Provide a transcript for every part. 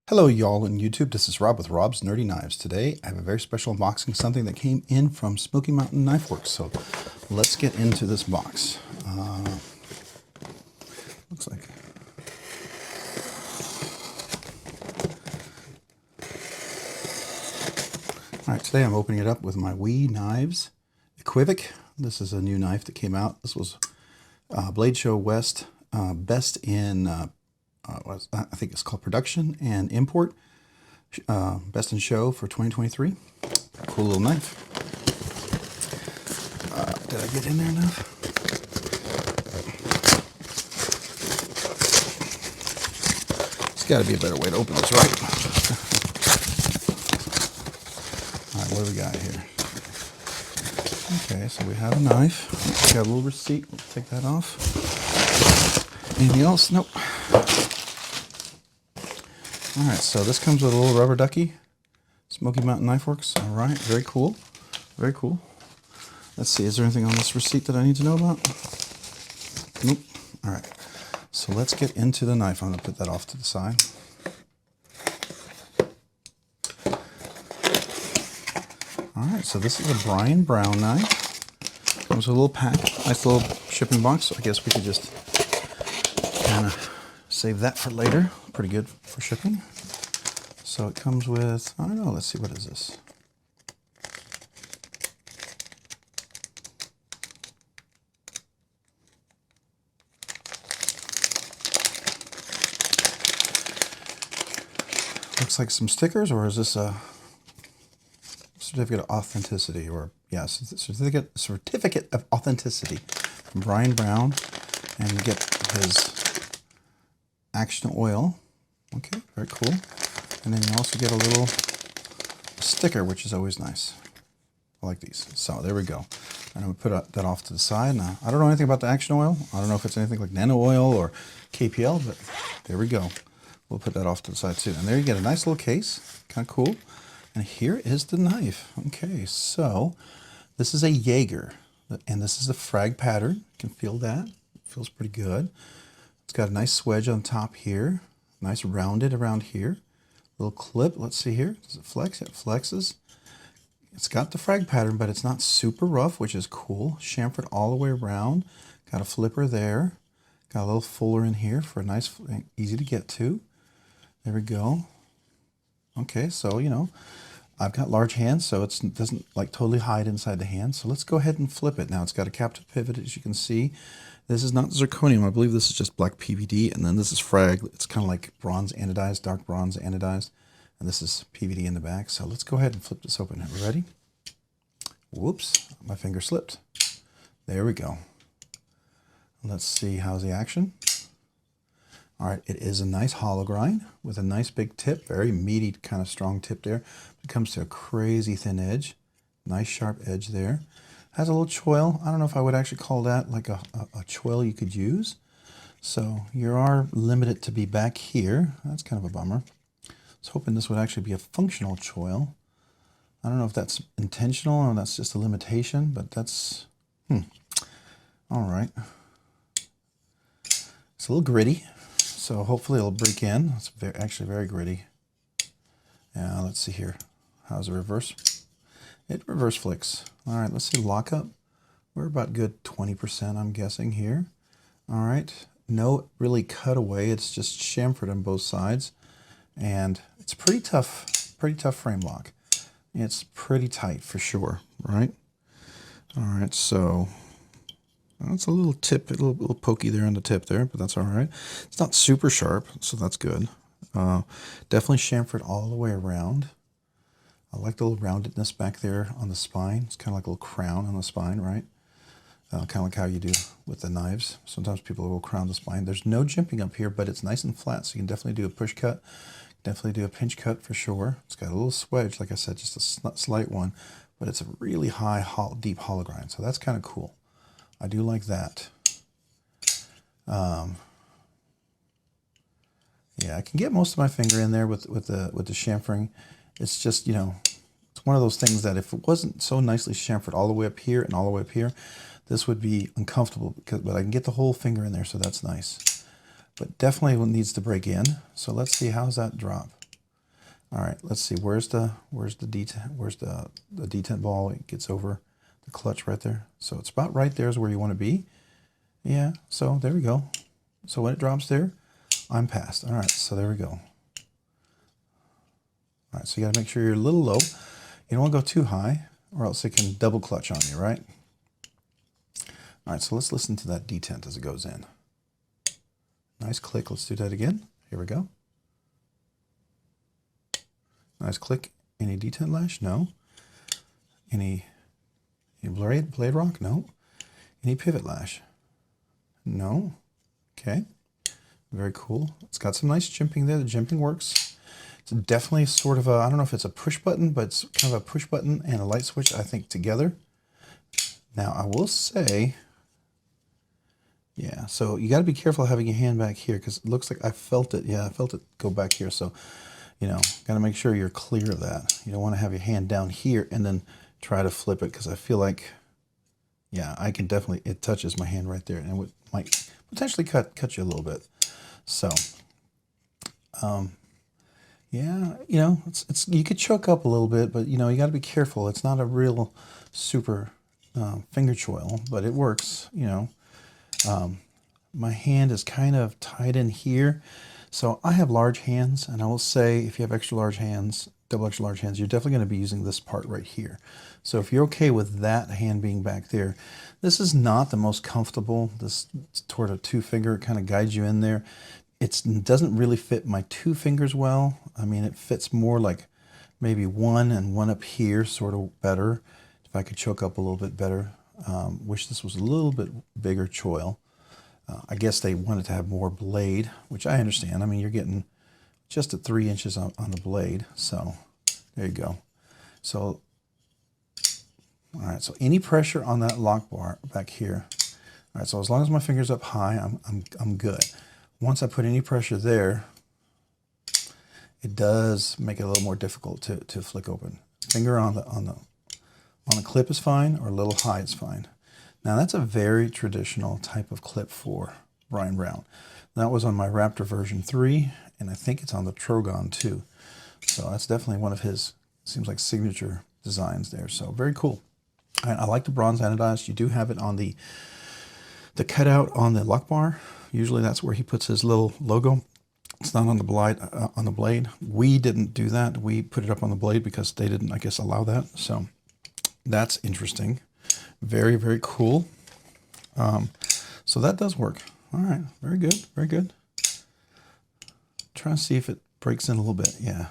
Hello y'all on YouTube, this is Rob with Rob's Nerdy Knives. Today I have a very special unboxing, something that came in from Smokey Mountain Knife Works. So let's get into this box. Looks like... Alright, today I'm opening it up with my Wee Knives Equivoc. This is a new knife that came out. This was Blade Show West Best in... I think it's called Production and Import. Best in Show for 2023. Cool little knife. Did I get in there enough? There's got to be a better way to open this, right? Alright, what do we got here? Okay, so we have a knife. Got a little receipt. We'll take that off. Anything else? Nope. Alright, so this comes with a little rubber ducky. Smokey Mountain Knife Works. Alright, very cool. Very cool. Let's see, is there anything on this receipt that I need to know about? Nope. Alright, so let's get into the knife. I'm going to put that off to the side. Alright, so this is a Brian Brown knife. Comes with a little pack. Nice little shipping box. So I guess we could just kind of save that for later. Pretty good for shipping. So it comes with, I don't know, let's see, what is this? Looks like some stickers, or is this a certificate of authenticity? Or yes, certificate of authenticity from Brian Brown, and you get his action oil. Okay, very cool. And then you also get a little sticker, which is always nice. I like these. So there we go. And I'm going to put that off to the side. Now, I don't know anything about the action oil. I don't know if it's anything like nano oil or KPL, but there we go. We'll put that off to the side too. And there you get a nice little case. Kind of cool. And here is the knife. Okay, so this is a Yeager. And this is the Frag pattern. You can feel that. It feels pretty good. It's got a nice swedge on top here. Nice rounded around here. Little clip. Let's see here. Does it flex? It flexes. It's got the Frag pattern, but it's not super rough, which is cool. Chamfered all the way around. Got a flipper there. Got a little fuller in here for a nice, easy to get to. There we go. Okay, so, you know, I've got large hands, so it doesn't like totally hide inside the hand. So let's go ahead and flip it. Now it's got a captive pivot, as you can see. This is not zirconium. I believe this is just black PVD, and then this is Frag. It's kind of like bronze anodized, dark bronze anodized, and this is PVD in the back. So let's go ahead and flip this open. Are we ready? Whoops, my finger slipped. There we go. Let's see, how's the action? All right, it is a nice hollow grind with a nice big tip, very meaty kind of strong tip there. It comes to a crazy thin edge, nice sharp edge there. Has a little choil. I don't know if I would actually call that like a choil you could use. So you are limited to be back here. That's kind of a bummer. I was hoping this would actually be a functional choil. I don't know if that's intentional or that's just a limitation, but that's, all right. It's a little gritty, so hopefully it'll break in. It's actually very gritty. Yeah, let's see here. How's the reverse? It reverse flicks. All right, let's see lockup. We're about good 20%, I'm guessing here. All right, no really cutaway. It's just chamfered on both sides, and it's pretty tough frame lock. It's pretty tight for sure, right? All right, so it's a little tip, a little pokey there on the tip there, but that's all right. It's not super sharp, so that's good. Definitely chamfered all the way around. I like the little roundedness back there on the spine. It's kind of like a little crown on the spine, right? Kind of like how you do with the knives. Sometimes people will crown the spine. There's no jimping up here, but it's nice and flat, so you can definitely do a push cut. Definitely do a pinch cut for sure. It's got a little swedge, like I said, just a slight one, but it's a really high, deep hollow grind, so that's kind of cool. I do like that. Yeah, I can get most of my finger in there with the chamfering. It's just, you know, it's one of those things that if it wasn't so nicely chamfered all the way up here and all the way up here, this would be uncomfortable, but I can get the whole finger in there, so that's nice. But definitely needs to break in. So let's see, how's that drop? All right, let's see. Where's the detent ball? It gets over the clutch right there. So it's about right there is where you want to be. Yeah, so there we go. So when it drops there, I'm past. All right, so there we go. All right, so you got to make sure you're a little low. You don't want to go too high, or else it can double clutch on you, right? All right, so let's listen to that detent as it goes in. Nice click. Let's do that again. Here we go. Nice click. Any detent lash? No. Any blade rock? No. Any pivot lash? No. Okay. Very cool. It's got some nice jimping there. The jimping works. It's definitely sort of a, I don't know if it's a push button, but it's kind of a push button and a light switch, I think, together. Now, I will say, yeah, so you got to be careful having your hand back here because it looks like I felt it. Yeah, I felt it go back here. So, you know, got to make sure you're clear of that. You don't want to have your hand down here and then try to flip it because I feel like, yeah, I can definitely, it touches my hand right there and it might potentially cut you a little bit. So, yeah, you know, it's you could choke up a little bit, but you know, you got to be careful. It's not a real super finger choil, but it works, you know. My hand is kind of tied in here. So I have large hands, and I will say if you have extra large hands, double extra large hands, you're definitely going to be using this part right here. So if you're okay with that hand being back there, this is not the most comfortable. This toward a 2-finger kind of guides you in there. It doesn't really fit my 2 fingers well. I mean, it fits more like maybe 1 and 1 up here, sort of better. If I could choke up a little bit better. Wish this was a little bit bigger choil. I guess they wanted to have more blade, which I understand. I mean, you're getting just at 3 inches on the blade. So there you go. So, all right. So any pressure on that lock bar back here. All right. So as long as my finger's up high, I'm good. Once I put any pressure there, it does make it a little more difficult to flick open. Finger on the clip is fine, or a little high is fine. Now that's a very traditional type of clip for Brian Brown. That was on my Raptor version 3, and I think it's on the Trogon too. So that's definitely one of his, seems like, signature designs there. So very cool. And I like the bronze anodized. You do have it on the cutout on the lock bar. Usually that's where he puts his little logo. It's not on the blade. We didn't do that. We put it up on the blade because they didn't, I guess, allow that. So that's interesting. Very, very cool. So that does work. All right. Very good. Very good. Try to see if it breaks in a little bit. Yeah.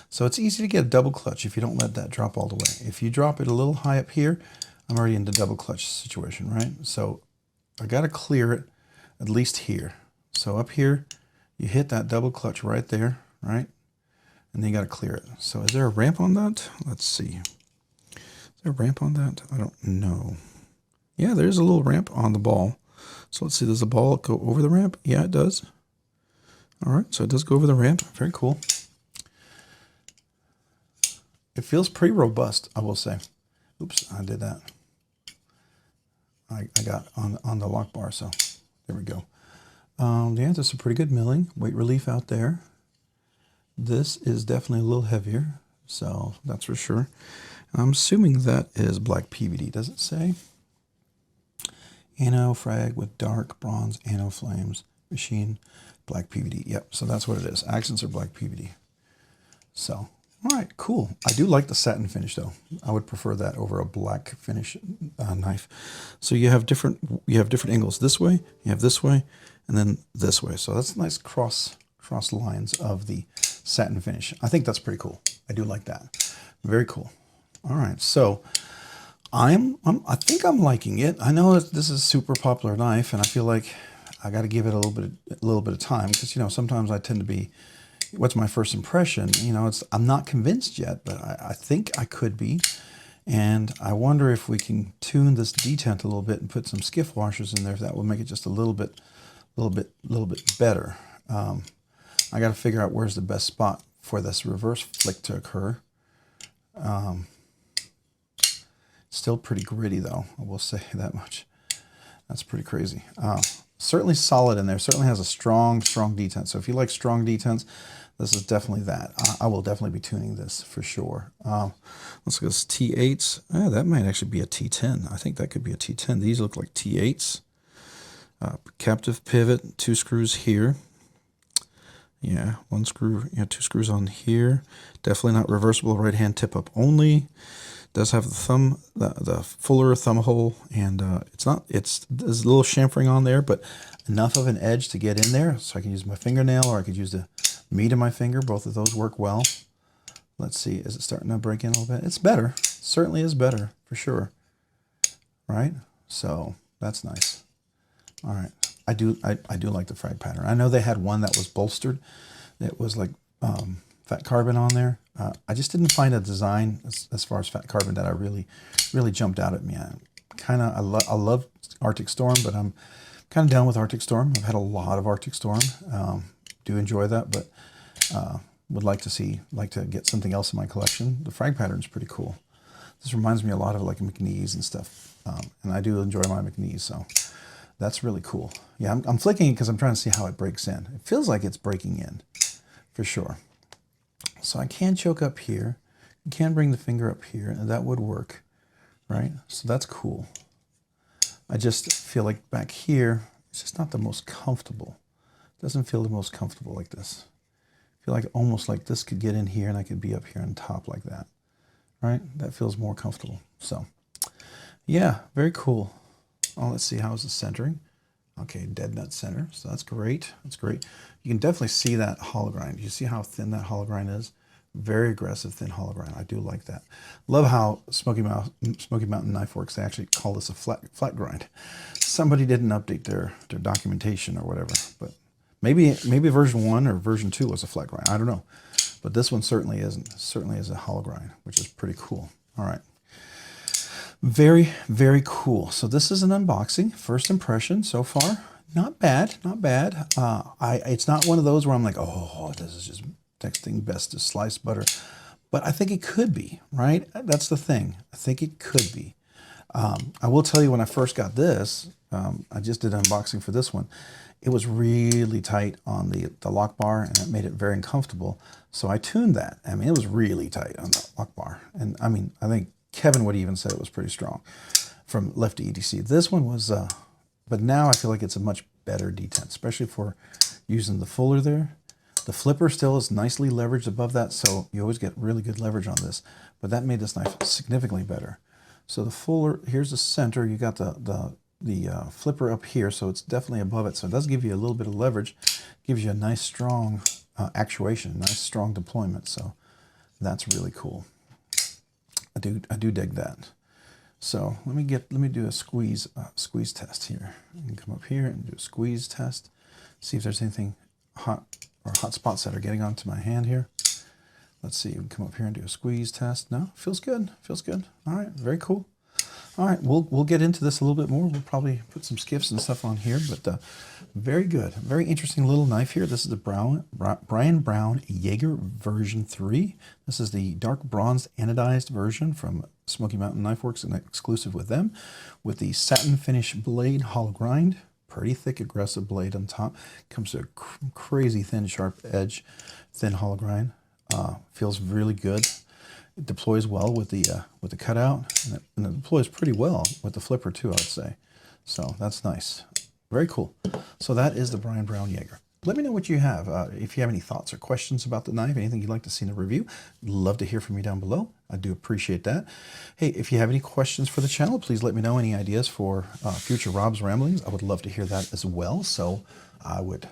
So it's easy to get a double clutch if you don't let that drop all the way. If you drop it a little high up here, I'm already in the double clutch situation, right? So I got to clear it at least here. So up here, you hit that double clutch right there, right? And then you got to clear it. So is there a ramp on that? Let's see. Is there a ramp on that? I don't know. Yeah, there's a little ramp on the ball. So let's see, does the ball go over the ramp? Yeah, it does. All right, so it does go over the ramp. Very cool. It feels pretty robust, I will say. Oops, I did that. I got on the lock bar, so there we go. Yeah, that's a pretty good milling. Weight relief out there. This is definitely a little heavier, so that's for sure. I'm assuming that is black PVD. Does it say? Ano Frag with dark bronze ano flames. Machine black PVD. Yep, so that's what it is. Accents are black PVD. So, all right, cool. I do like the satin finish though. I would prefer that over a black finish knife. So you have different angles this way, you have this way, and then this way. So that's nice cross lines of the satin finish. I think that's pretty cool. I do like that. Very cool. All right, so I think I'm liking it. I know that this is a super popular knife, and I feel like I got to give it a little bit of time because, you know, sometimes I tend to be, what's my first impression? You know, I'm not convinced yet, but I think I could be. And I wonder if we can tune this detent a little bit and put some Skiff washers in there. If that will make it just a little bit better. I got to figure out where's the best spot for this reverse flick to occur. Still pretty gritty though, I will say that much. That's pretty crazy. Certainly solid in there. Certainly has a strong detent. So if you like strong detents, This is definitely that. I will definitely be tuning this for sure. Let's go to T8s. That might actually be a T10. I think that could be a T10. These look like T8s. Captive pivot, 2 screws here. Yeah, 1 screw, 2 screws on here. Definitely not reversible, right hand tip up only. Does have the fuller thumb hole, and there's a little chamfering on there, but enough of an edge to get in there, so I can use my fingernail or I could use the meat of my finger. Both of those work well. Let's see, is it starting to break in a little bit? It's better. It certainly is better, for sure. Right? So that's nice. All right, I do like the Frag pattern. I know they had one that was bolstered. It was like fat carbon on there. I just didn't find a design as far as fat carbon that I really jumped out at me. I love Arctic Storm, but I'm kind of down with Arctic Storm. I've had a lot of Arctic Storm. Do enjoy that, but would like to get something else in my collection. The Frag pattern is pretty cool. This reminds me a lot of like McNeese and stuff, and I do enjoy my McNeese, so that's really cool. Yeah, I'm flicking it because I'm trying to see how it breaks in. It feels like it's breaking in, for sure. So I can choke up here. You can bring the finger up here, and that would work, right? So that's cool. I just feel like back here, it's just not the most comfortable. It doesn't feel the most comfortable like this. I feel like almost like this could get in here, and I could be up here on top like that, right? That feels more comfortable. So, yeah, very cool. Oh, let's see, how's the centering? Okay, dead nut center, so that's great. That's great. You can definitely see that hollow grind. You see how thin that hollow grind is? Very aggressive thin hollow grind. I do like that. Love how Smoky Mountain Knife Works, they actually call this a flat grind. Somebody didn't update their documentation or whatever, but maybe version 1 or version 2 was a flat grind. I don't know, but this one certainly isn't. Certainly is a hollow grind, which is pretty cool. All right. Very, very cool. So this is an unboxing. First impression so far. Not bad, not bad. It's not one of those where I'm like, oh, this is just next thing best to sliced butter. But I think it could be, right? That's the thing. I think it could be. I will tell you, when I first got this, I just did an unboxing for this one. It was really tight on the lock bar, and it made it very uncomfortable. So I tuned that. I mean, it was really tight on the lock bar. And I mean, I think Kevin would even say it was pretty strong from Lefty EDC. This one was, but now I feel like it's a much better detent, especially for using the fuller there. The flipper still is nicely leveraged above that, so you always get really good leverage on this. But that made this knife significantly better. So the fuller, here's the center. You got the flipper up here, so it's definitely above it. So it does give you a little bit of leverage. Gives you a nice strong actuation, nice strong deployment. So that's really cool. I do dig that. So let me do a squeeze test here. I can come up here and do a squeeze test. See if there's anything hot or hot spots that are getting onto my hand here. Let's see. We can come up here and do a squeeze test. No, feels good. Feels good. All right, very cool. All right, we'll get into this a little bit more. We'll probably put some skiffs and stuff on here, but very good. Very interesting little knife here. This is the Brian Brown Yeager V3. This is the dark bronze anodized version from Smoky Mountain Knife Works, and exclusive with them, with the satin finish blade, hollow grind, pretty thick, aggressive blade on top. Comes to a crazy thin, sharp edge, thin hollow grind. Feels really good. It deploys well with the cutout, and it deploys pretty well with the flipper too, I would say. So that's nice. Very cool. So that is the Brian Brown Yeager. Let me know what you have. If you have any thoughts or questions about the knife, anything you'd like to see in a review, love to hear from you down below. I do appreciate that. Hey, if you have any questions for the channel, please let me know. Any ideas for future Rob's Ramblings, I would love to hear that as well. So I would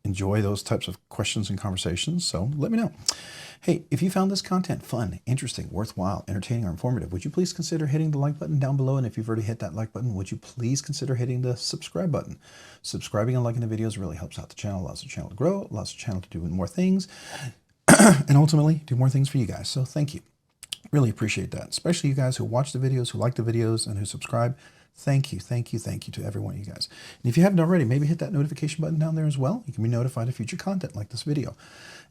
enjoy those types of questions and conversations. So let me know. Hey, if you found this content fun, interesting, worthwhile, entertaining, or informative, would you please consider hitting the like button down below? And if you've already hit that like button, would you please consider hitting the subscribe button? Subscribing and liking the videos really helps out the channel, allows the channel to grow, allows the channel to do more things, and ultimately do more things for you guys. So thank you. Really appreciate that, especially you guys who watch the videos, who like the videos, and who subscribe. Thank you, thank you, thank you to every one of you guys. And if you haven't already, maybe hit that notification button down there as well. You can be notified of future content like this video.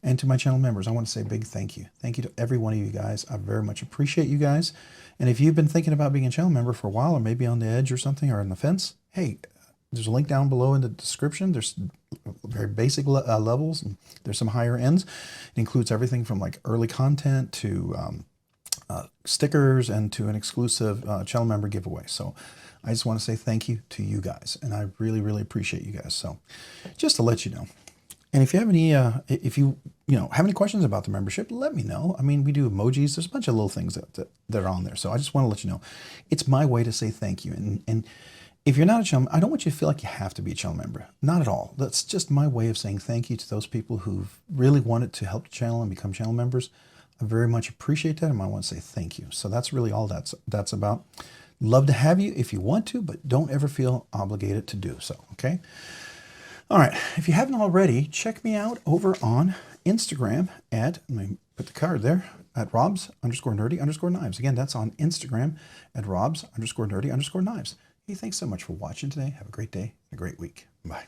And to my channel members, I want to say a big thank you. Thank you to every one of you guys. I very much appreciate you guys. And if you've been thinking about being a channel member for a while, or maybe on the edge or something, or on the fence, hey, there's a link down below in the description. There's very basic levels, and there's some higher ends. It includes everything from like early content to stickers and to an exclusive channel member giveaway. So I just want to say thank you to you guys, and I really, really appreciate you guys. So just to let you know. And if you have any, if you have any questions about the membership, let me know. I mean, we do emojis. There's a bunch of little things that are on there. So I just want to let you know, it's my way to say thank you. And if you're not a channel, I don't want you to feel like you have to be a channel member. Not at all. That's just my way of saying thank you to those people who've really wanted to help the channel and become channel members. I very much appreciate that, and I want to say thank you. So that's really all that's about. Love to have you if you want to, but don't ever feel obligated to do so. Okay. All right, if you haven't already, check me out over on Instagram at, let me put the card there, at robs_nerdy_knives. Again, that's on Instagram at robs_nerdy_knives. Hey, thanks so much for watching today. Have a great day and a great week. Bye.